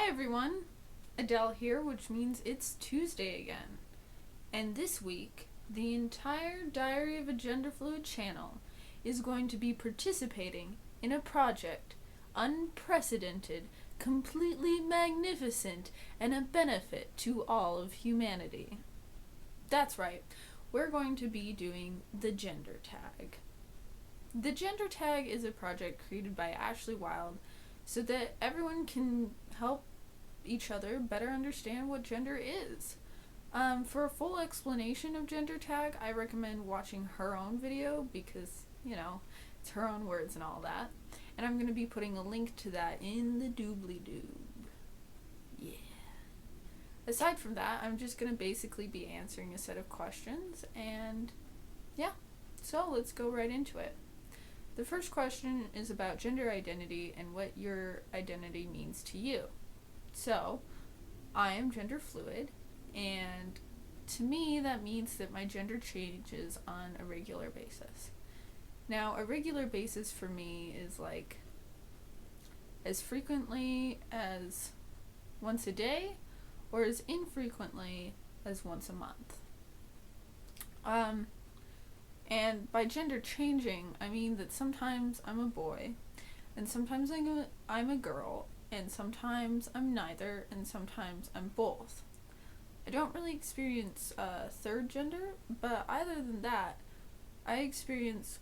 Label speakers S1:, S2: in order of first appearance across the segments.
S1: Hi everyone, Adele here, which means it's Tuesday again. And this week, the entire Diary of a Gender Fluid channel is going to be participating in a project unprecedented, completely magnificent, and a benefit to all of humanity. That's right, we're going to be doing the gender tag. The gender tag is a project created by Ashley Wilde so that everyone can help each other better understand what gender is. For a full explanation of gender tag, I recommend watching her own video because, it's her own words and all that. And I'm going to be putting a link to that in the doobly-doob. Yeah. Aside from that, I'm just going to basically be answering a set of questions, and yeah, so let's go right into it. The first question is about gender identity and what your identity means to you. So, I am gender fluid, and to me that means that my gender changes on a regular basis. Now, a regular basis for me is like as frequently as once a day or as infrequently as once a month. And by gender changing, I mean that sometimes I'm a boy, and sometimes I'm a girl, and sometimes I'm neither, and sometimes I'm both. I don't really experience third gender, but other than that, I experience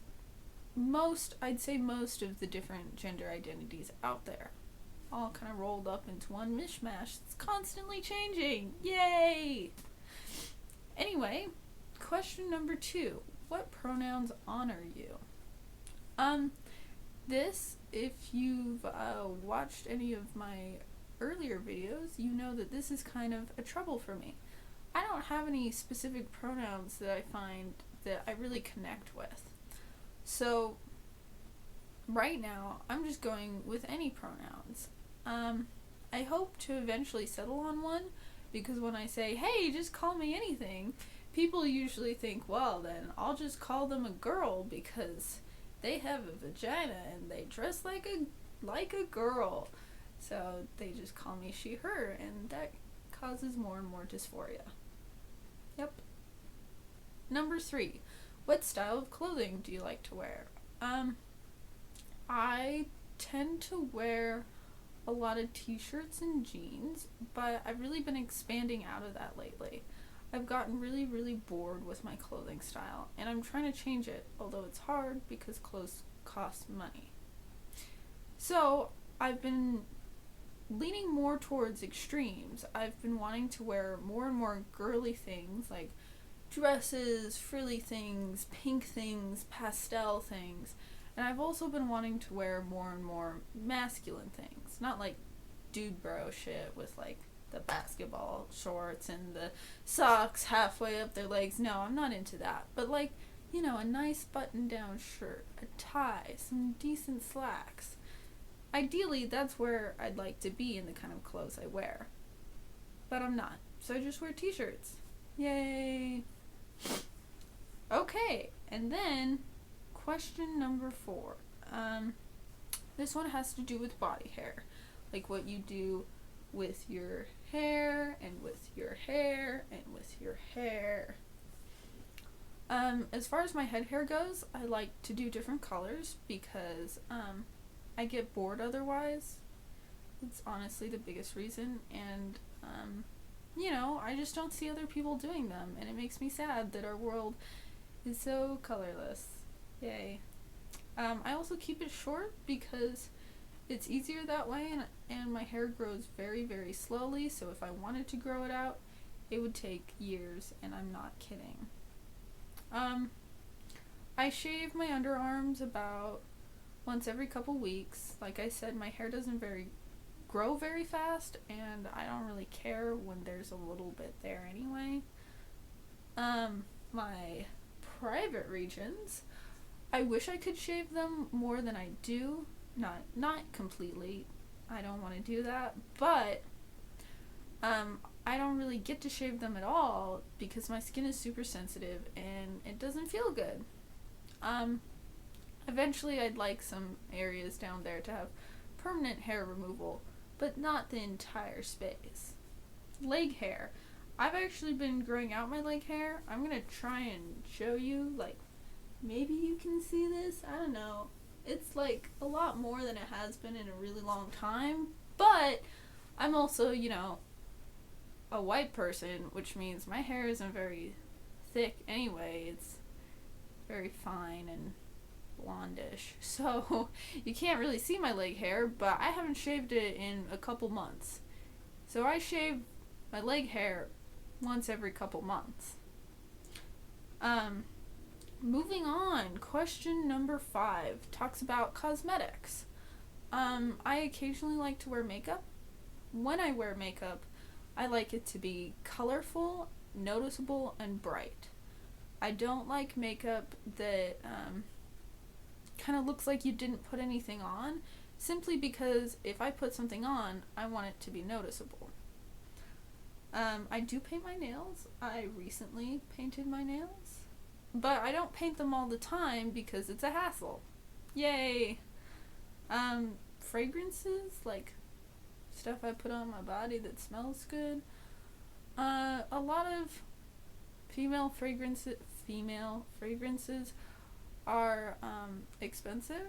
S1: I'd say most of the different gender identities out there, all kind of rolled up into one mishmash that's constantly changing. Yay! Anyway, question number 2. What pronouns honor you? If you've watched any of my earlier videos, you know that this is kind of a trouble for me. I don't have any specific pronouns that I find that I really connect with. So, right now, I'm just going with any pronouns. I hope to eventually settle on one, because when I say, hey, just call me anything, people usually think, well, then I'll just call them a girl because they have a vagina and they dress like a girl. So they just call me she, her, and that causes more and more dysphoria. Yep. Number 3. What style of clothing do you like to wear? I tend to wear a lot of t-shirts and jeans, but I've really been expanding out of that lately. I've gotten really, really bored with my clothing style, and I'm trying to change it, although it's hard because clothes cost money. So, I've been leaning more towards extremes. I've been wanting to wear more and more girly things, like dresses, frilly things, pink things, pastel things, and I've also been wanting to wear more and more masculine things, not like dude bro shit with like the basketball shorts and the socks halfway up their legs. No, I'm not into that. But like, a nice button-down shirt, a tie, some decent slacks. Ideally, that's where I'd like to be in the kind of clothes I wear. But I'm not. So I just wear t-shirts. Yay! Okay, and then question number 4. This one has to do with body hair. Like what you do with your hair, and with your hair, and with your hair. As far as my head hair goes, I like to do different colors because I get bored otherwise. It's honestly the biggest reason, and I just don't see other people doing them, and it makes me sad that our world is so colorless. Yay. I also keep it short because it's easier that way, and my hair grows very, very slowly, so if I wanted to grow it out, it would take years, and I'm not kidding. I shave my underarms about once every couple weeks. Like I said, my hair doesn't grow very fast, and I don't really care when there's a little bit there anyway. My private regions, I wish I could shave them more than I do. Not completely. I don't want to do that, but I don't really get to shave them at all because my skin is super sensitive and it doesn't feel good. Eventually I'd like some areas down there to have permanent hair removal, but not the entire space. Leg hair. I've actually been growing out my leg hair. I'm gonna try and show you, like, maybe you can see this. I don't know. It's like a lot more than it has been in a really long time, but I'm also, a white person, which means my hair isn't very thick anyway. It's very fine and blondish, so you can't really see my leg hair, but I haven't shaved it in a couple months. So I shave my leg hair once every couple months. Moving on, question number 5 talks about cosmetics. I occasionally like to wear makeup. When I wear makeup, I like it to be colorful, noticeable, and bright. I don't like makeup that kind of looks like you didn't put anything on, simply because if I put something on, I want it to be noticeable. I do paint my nails. I recently painted my nails. But I don't paint them all the time because it's a hassle. Yay! Fragrances, like stuff I put on my body that smells good. A lot of female fragrances are expensive,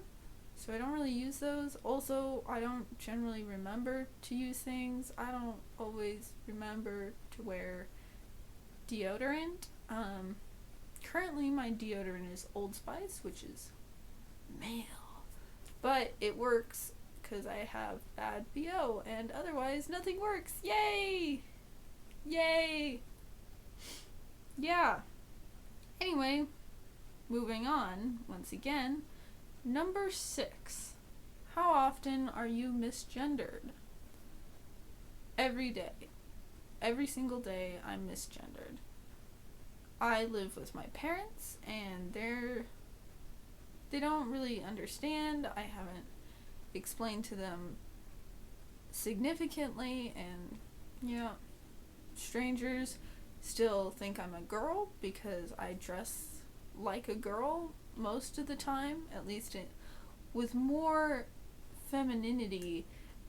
S1: so I don't really use those. Also, I don't generally remember to use things. I don't always remember to wear deodorant. Currently my deodorant is Old Spice, which is male, but it works because I have bad BO, and otherwise nothing works. Yay! Yay! Yeah. Anyway, moving on, once again, number 6. How often are you misgendered? Every day. Every single day I'm misgendered. I live with my parents, and they don't really understand. I haven't explained to them significantly, and strangers still think I'm a girl because I dress like a girl most of the time, at least with more femininity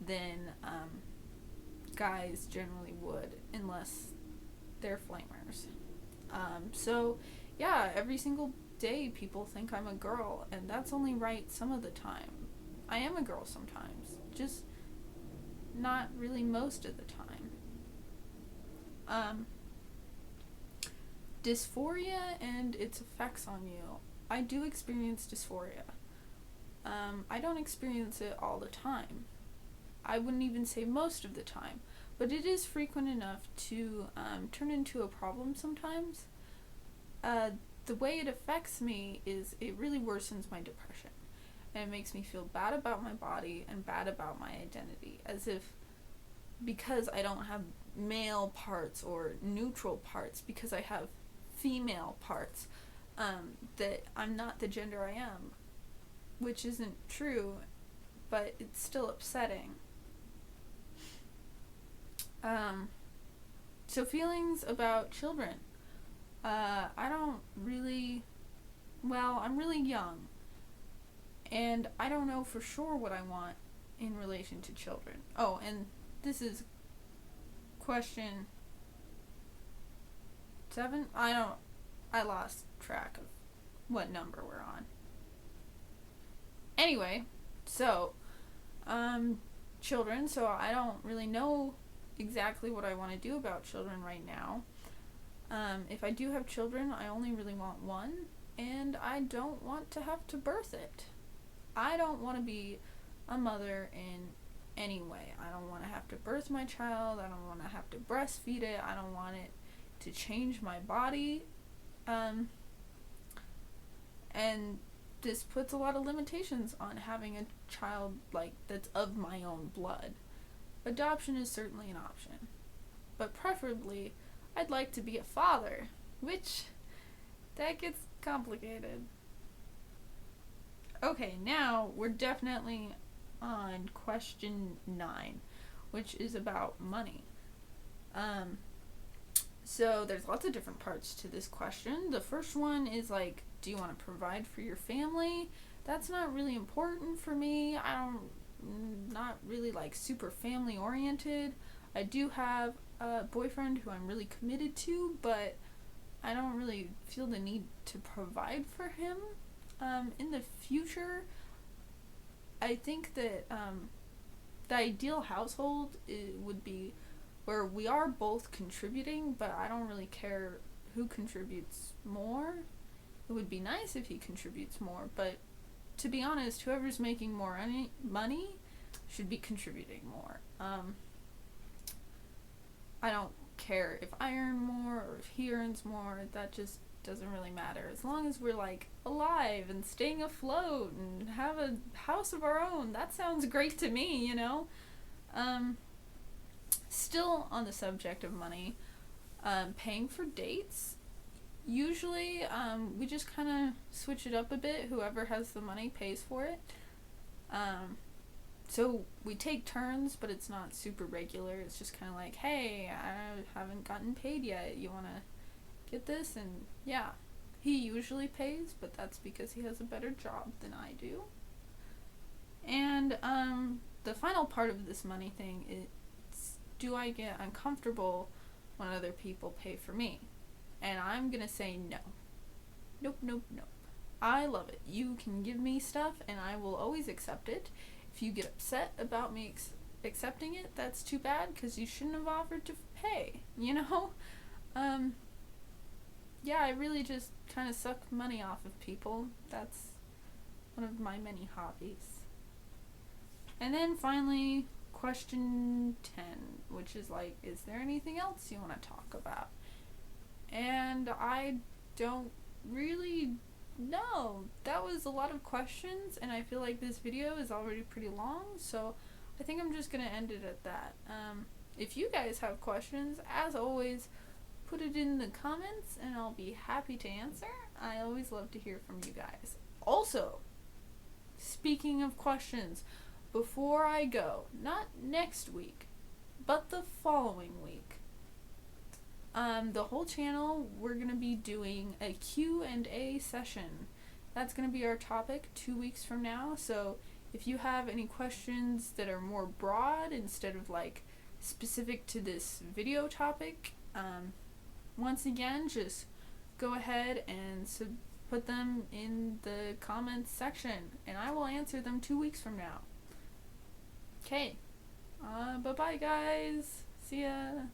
S1: than guys generally would, unless they're flamers. So yeah, every single day people think I'm a girl, and that's only right some of the time. I am a girl sometimes, just not really most of the time. Dysphoria and its effects on you. I do experience dysphoria. I don't experience it all the time. I wouldn't even say most of the time, but it is frequent enough to turn into a problem sometimes. The way it affects me is it really worsens my depression, and it makes me feel bad about my body and bad about my identity, as if because I don't have male parts or neutral parts, because I have female parts, that I'm not the gender I am, which isn't true, but it's still upsetting. So feelings about children. I'm really young, and I don't know for sure what I want in relation to children. Oh, and this is question 7? I lost track of what number we're on. Anyway, so, children, so I don't really know exactly what I want to do about children right now. If I do have children, I only really want one, and I don't want to have to birth it. I don't want to be a mother in any way. I don't want to have to birth my child. I don't want to have to breastfeed it. I don't want it to change my body. And this puts a lot of limitations on having a child that's of my own blood. Adoption is certainly an option, but preferably I'd like to be a father, which that gets complicated. Okay, now we're definitely on question 9, which is about money. So there's lots of different parts to this question. The first one is do you want to provide for your family? That's not really important for me. I don't not really like super family oriented. I do have a boyfriend who I'm really committed to, but I don't really feel the need to provide for him. In the future, I think that the ideal household would be where we are both contributing, but I don't really care who contributes more. It would be nice if he contributes more, but to be honest, whoever's making more money should be contributing more. I don't care if I earn more or if he earns more. That just doesn't really matter. As long as we're like alive and staying afloat and have a house of our own, that sounds great to me, you know? Still on the subject of money, paying for dates. Usually, we just kind of switch it up a bit. Whoever has the money pays for it. So we take turns, but it's not super regular. It's just kind of like, hey, I haven't gotten paid yet. You want to get this? And yeah, he usually pays, but that's because he has a better job than I do. And the final part of this money thing is, do I get uncomfortable when other people pay for me? And I'm gonna say no. Nope, nope, nope. I love it. You can give me stuff and I will always accept it. If you get upset about me accepting it, that's too bad, because you shouldn't have offered to pay, you know? Yeah, I really just kind of suck money off of people. That's one of my many hobbies. And then finally, question 10, which is like, is there anything else you want to talk about? And I don't really know. That was a lot of questions, and I feel like this video is already pretty long, so I think I'm just gonna end it at that. If you guys have questions, as always, put it in the comments and I'll be happy to answer. I always love to hear from you guys. Also, speaking of questions, before I go, not next week, but the following week, the whole channel, we're going to be doing a Q&A session. That's going to be our topic 2 weeks from now. So if you have any questions that are more broad instead of like specific to this video topic, once again, just go ahead and put them in the comments section and I will answer them 2 weeks from now. Okay. Bye-bye, guys. See ya.